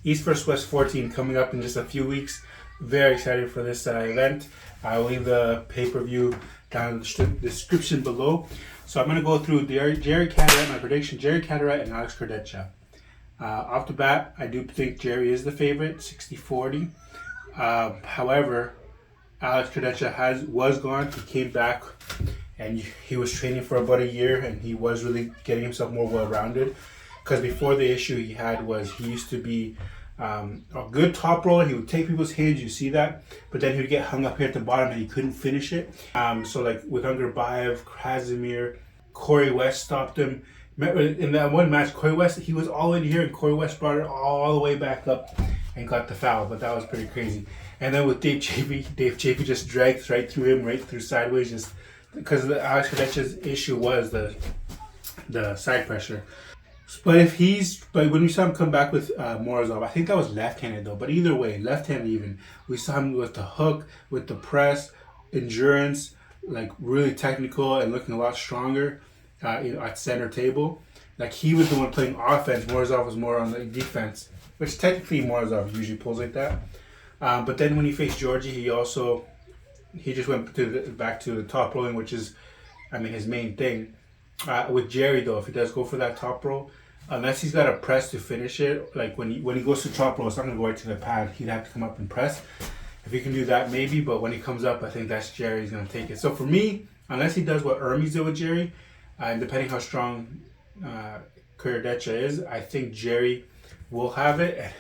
East vs. West 14 coming up in just a few weeks. Very excited for this event. I will leave the pay-per-view down in the description below. So I'm going to go through Jerry Cadorette, my prediction, Jerry Cadorette and Alex Kurdecha. Off the bat, I do think Jerry is the favorite, 60-40. However, Alex Kurdecha was gone. He came back and he was training for about a year, and he was really getting himself more well-rounded. Because before, the issue he had was he used to be a good top roller. He would take people's hands, you see that, but then he would get hung up here at the bottom and he couldn't finish it. So like with Baev, Krasimir, Corey West stopped him. In that one match, Corey West, he was all in here and Corey West brought it all the way back up and got the foul, but that was pretty crazy. And then with Dave Chafee just dragged right through him, right through sideways, just because Alex Kurdecha's issue was the side pressure. But when we saw him come back with Morozov, I think that was left-handed though. But either way, left-handed even. We saw him with the hook, with the press, endurance, like really technical and looking a lot stronger at center table. Like he was the one playing offense. Morozov was more on the defense, which technically Morozov usually pulls like that. But then when he faced Georgie, he just went back to the top rolling, which is, his main thing. With Jerry though, if he does go for that top roll, unless he's got a press to finish it, like when he goes to top roll, it's not going to go right to the pad. He'd have to come up and press. If he can do that, maybe. But when he comes up, I think that's Jerry's going to take it. So for me, unless he does what Hermes did with Jerry, and depending how strong Kurdecha is, I think Jerry will have it.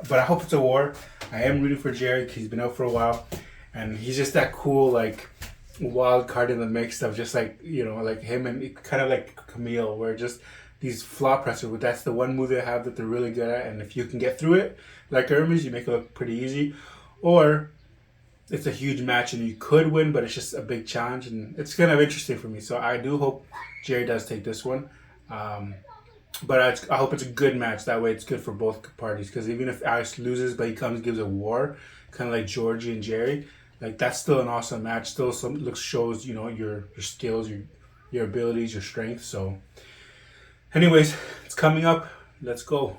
But I hope it's a war. I am rooting for Jerry because he's been out for a while, and he's just that cool, like, wild card in the mix of just like, like him and kind of like Camille, where just these flaw pressers, but that's the one move they have that they're really good at, and if you can get through it like Hermes, you make it look pretty easy. Or it's a huge match and you could win, but it's just a big challenge, and it's kind of interesting for me. So I do hope Jerry does take this one, but I hope it's a good match. That way it's good for both parties, because even if Alex loses but he gives a war, kind of like Georgie and Jerry, like that's still an awesome match. Still shows your skills, your abilities, your strength. So anyways, it's coming up. Let's go.